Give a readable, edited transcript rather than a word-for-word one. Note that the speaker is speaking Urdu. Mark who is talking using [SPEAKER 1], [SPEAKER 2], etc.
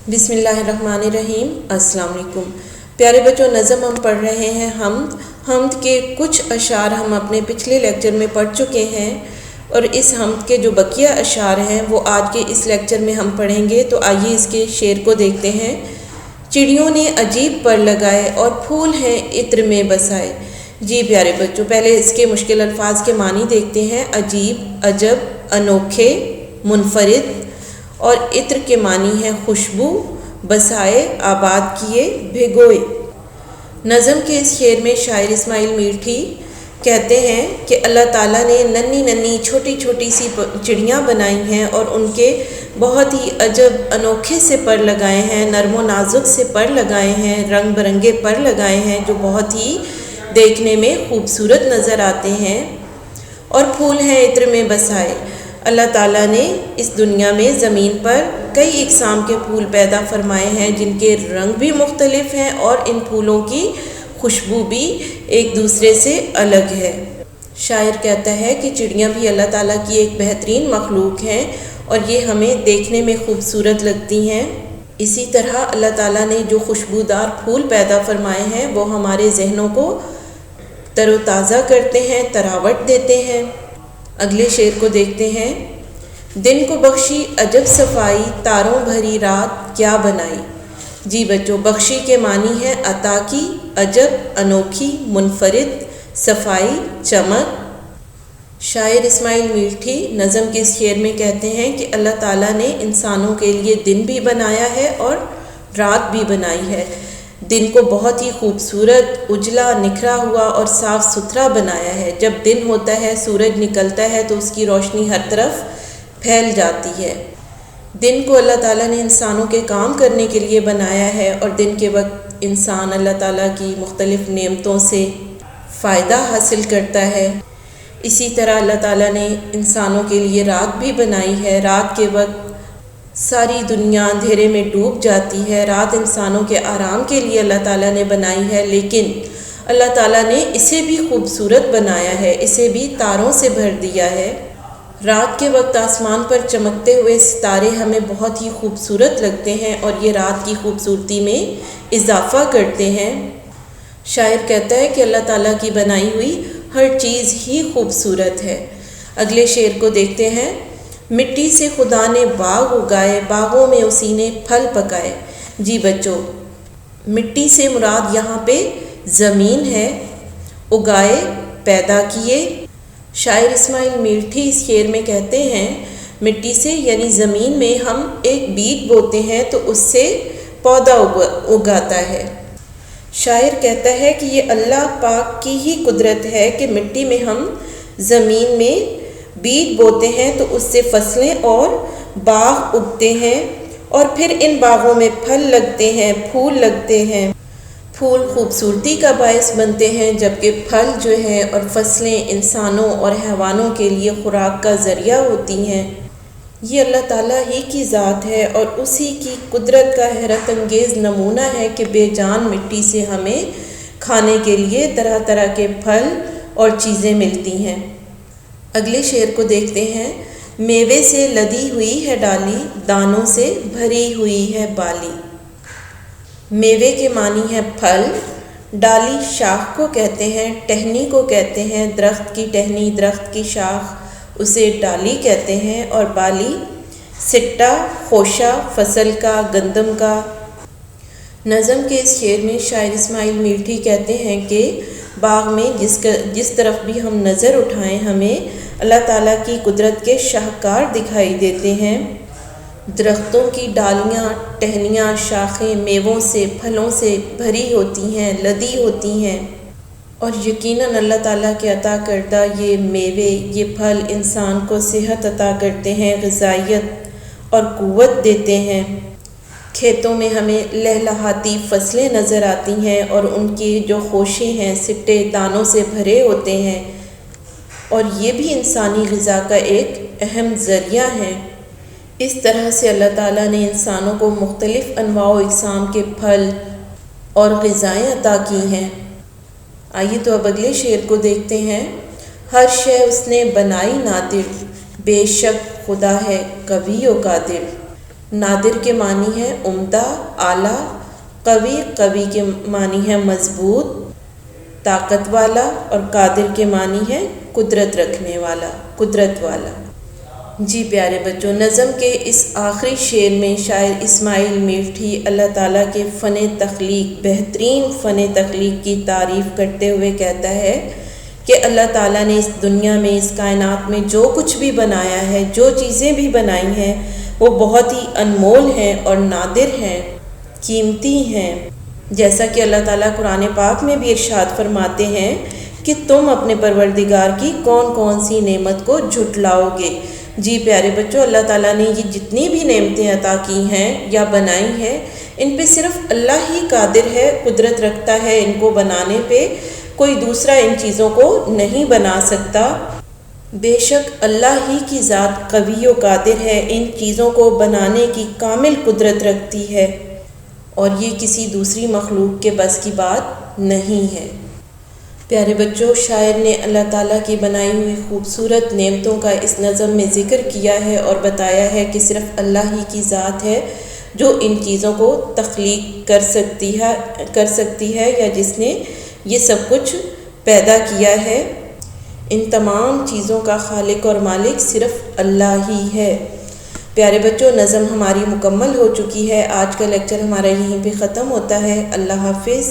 [SPEAKER 1] بسم اللہ الرحمن الرحیم۔ السلام علیکم پیارے بچوں، نظم ہم پڑھ رہے ہیں حمد کے کچھ اشعار ہم اپنے پچھلے لیکچر میں پڑھ چکے ہیں، اور اس حمد کے جو بقیہ اشعار ہیں وہ آج کے اس لیکچر میں ہم پڑھیں گے۔ تو آئیے اس کے شعر کو دیکھتے ہیں۔ چڑیوں نے عجیب پر لگائے اور پھول ہیں عطر میں بسائے۔ جی پیارے بچوں، پہلے اس کے مشکل الفاظ کے معنی دیکھتے ہیں۔ عجیب، عجب، انوکھے، منفرد، اور عطر کے معنی ہے خوشبو، بسائے آباد کیے، بھگوئے۔ نظم کے اس شعر میں شاعر اسماعیل میٹھی کہتے ہیں کہ اللہ تعالیٰ نے ننھی ننھی چھوٹی چھوٹی سی چڑیاں بنائی ہیں اور ان کے بہت ہی عجب انوکھے سے پر لگائے ہیں، نرم و نازک سے پر لگائے ہیں، رنگ برنگے پر لگائے ہیں جو بہت ہی دیکھنے میں خوبصورت نظر آتے ہیں، اور پھول ہیں عطر میں بسائے۔ اللہ تعالیٰ نے اس دنیا میں زمین پر کئی اقسام کے پھول پیدا فرمائے ہیں جن کے رنگ بھی مختلف ہیں، اور ان پھولوں کی خوشبو بھی ایک دوسرے سے الگ ہے۔ شاعر کہتا ہے کہ چڑیاں بھی اللہ تعالیٰ کی ایک بہترین مخلوق ہیں اور یہ ہمیں دیکھنے میں خوبصورت لگتی ہیں۔ اسی طرح اللہ تعالیٰ نے جو خوشبودار پھول پیدا فرمائے ہیں وہ ہمارے ذہنوں کو تر و تازہ کرتے ہیں، تراوٹ دیتے ہیں۔ اگلے شعر کو دیکھتے ہیں۔ دن کو بخشی عجب صفائی، تاروں بھری رات کیا بنائی۔ جی بچوں، بخشی کے معنی ہے عطا کی، عجب، انوکھی، منفرد، صفائی، چمک۔ شاعر اسماعیل میٹھی نظم کے اس شعر میں کہتے ہیں کہ اللہ تعالیٰ نے انسانوں کے لیے دن بھی بنایا ہے اور رات بھی بنائی ہے۔ دن کو بہت ہی خوبصورت، اجلا، نکھرا ہوا اور صاف ستھرا بنایا ہے۔ جب دن ہوتا ہے، سورج نکلتا ہے تو اس کی روشنی ہر طرف پھیل جاتی ہے۔ دن کو اللہ تعالیٰ نے انسانوں کے کام کرنے کے لیے بنایا ہے، اور دن کے وقت انسان اللہ تعالیٰ کی مختلف نعمتوں سے فائدہ حاصل کرتا ہے۔ اسی طرح اللہ تعالیٰ نے انسانوں کے لیے رات بھی بنائی ہے۔ رات کے وقت ساری دنیا اندھیرے میں ڈوب جاتی ہے۔ رات انسانوں کے آرام کے لیے اللہ تعالیٰ نے بنائی ہے، لیکن اللہ تعالیٰ نے اسے بھی خوبصورت بنایا ہے، اسے بھی تاروں سے بھر دیا ہے۔ رات کے وقت آسمان پر چمکتے ہوئے ستارے ہمیں بہت ہی خوبصورت لگتے ہیں اور یہ رات کی خوبصورتی میں اضافہ کرتے ہیں۔ شاعر کہتا ہے کہ اللہ تعالیٰ کی بنائی ہوئی ہر چیز ہی خوبصورت ہے۔ اگلے شعر کو دیکھتے ہیں۔ مٹی سے خدا نے باغ اگائے، باغوں میں اسی نے پھل پکائے۔ جی بچوں، مٹی سے مراد یہاں پہ زمین ہے، اگائے، پیدا کیے۔ شاعر اسماعیل میٹھی اس شعر میں کہتے ہیں مٹی سے یعنی زمین میں ہم ایک بیج بوتے ہیں تو اس سے پودا اگاتا ہے۔ شاعر کہتا ہے کہ یہ اللہ پاک کی ہی قدرت ہے کہ مٹی میں ہم زمین میں بیج بوتے ہیں تو اس سے فصلیں اور باغ اگتے ہیں، اور پھر ان باغوں میں پھل لگتے ہیں، پھول لگتے ہیں۔ پھول خوبصورتی کا باعث بنتے ہیں، جبکہ پھل جو ہیں اور فصلیں انسانوں اور حیوانوں کے لیے خوراک کا ذریعہ ہوتی ہیں۔ یہ اللہ تعالیٰ ہی کی ذات ہے اور اسی کی قدرت کا حیرت انگیز نمونہ ہے کہ بے جان مٹی سے ہمیں کھانے کے لیے طرح طرح کے پھل اور چیزیں ملتی ہیں۔ اگلے شعر کو دیکھتے ہیں۔ میوے سے لدی ہوئی ہے ڈالی، دانوں سے بھری ہوئی ہے بالی۔ میوے کے معنی ہے پھل، ڈالی شاخ کو کہتے ہیں، ٹہنی کو کہتے ہیں، درخت کی ٹہنی، درخت کی شاخ، اسے ڈالی کہتے ہیں، اور بالی سٹا، خوشہ، فصل کا، گندم کا۔ نظم کے اس شعر میں شاعر اسماعیل میٹھی کہتے ہیں کہ باغ میں جس طرف بھی ہم نظر اٹھائیں ہمیں اللہ تعالیٰ کی قدرت کے شاہکار دکھائی دیتے ہیں۔ درختوں کی ڈالیاں، ٹہنیاں، شاخیں میووں سے، پھلوں سے بھری ہوتی ہیں، لدی ہوتی ہیں، اور یقیناً اللہ تعالیٰ کے عطا کردہ یہ میوے، یہ پھل انسان کو صحت عطا کرتے ہیں، غذائیت اور قوت دیتے ہیں۔ کھیتوں میں ہمیں لہلہاتی فصلیں نظر آتی ہیں اور ان کی جو خوشے ہیں، سٹے دانوں سے بھرے ہوتے ہیں، اور یہ بھی انسانی غذا کا ایک اہم ذریعہ ہے۔ اس طرح سے اللہ تعالیٰ نے انسانوں کو مختلف انواع و اقسام کے پھل اور غذائیں عطا کی ہیں۔ آئیے تو اب اگلے شعر کو دیکھتے ہیں۔ ہر شے اس نے بنائی نادر، بے شک خدا ہے قوی و قادر۔ نادر کے معنی ہے عمدہ، اعلیٰ، قوی، قوی کے معنی ہے مضبوط، طاقت والا، اور قادر کے معنی ہے قدرت رکھنے والا، قدرت والا۔ جی پیارے بچوں، نظم کے اس آخری شعر میں شاعر اسماعیل میٹھی اللہ تعالیٰ کے فن تخلیق، بہترین فن تخلیق کی تعریف کرتے ہوئے کہتا ہے کہ اللہ تعالیٰ نے اس دنیا میں، اس کائنات میں جو کچھ بھی بنایا ہے، جو چیزیں بھی بنائی ہیں، وہ بہت ہی انمول ہیں اور نادر ہیں، قیمتی ہیں۔ جیسا کہ اللہ تعالیٰ قرآن پاک میں بھی ارشاد فرماتے ہیں کہ تم اپنے پروردگار کی کون کون سی نعمت کو جھٹلاؤ گے۔ جی پیارے بچوں، اللہ تعالیٰ نے یہ جتنی بھی نعمتیں عطا کی ہیں یا بنائی ہیں، ان پہ صرف اللہ ہی قادر ہے، قدرت رکھتا ہے ان کو بنانے پہ، کوئی دوسرا ان چیزوں کو نہیں بنا سکتا۔ بے شک اللہ ہی کی ذات قوی و قادر ہے، ان چیزوں کو بنانے کی کامل قدرت رکھتی ہے، اور یہ کسی دوسری مخلوق کے بس کی بات نہیں ہے۔ پیارے بچوں، شاعر نے اللہ تعالیٰ کی بنائی ہوئی خوبصورت نعمتوں کا اس نظم میں ذکر کیا ہے اور بتایا ہے کہ صرف اللہ ہی کی ذات ہے جو ان چیزوں کو تخلیق کر سکتی ہے یا جس نے یہ سب کچھ پیدا کیا ہے۔ ان تمام چیزوں کا خالق اور مالک صرف اللہ ہی ہے۔ پیارے بچوں، نظم ہماری مکمل ہو چکی ہے۔ آج کا لیکچر ہمارا یہیں پہ ختم ہوتا ہے۔ اللہ حافظ۔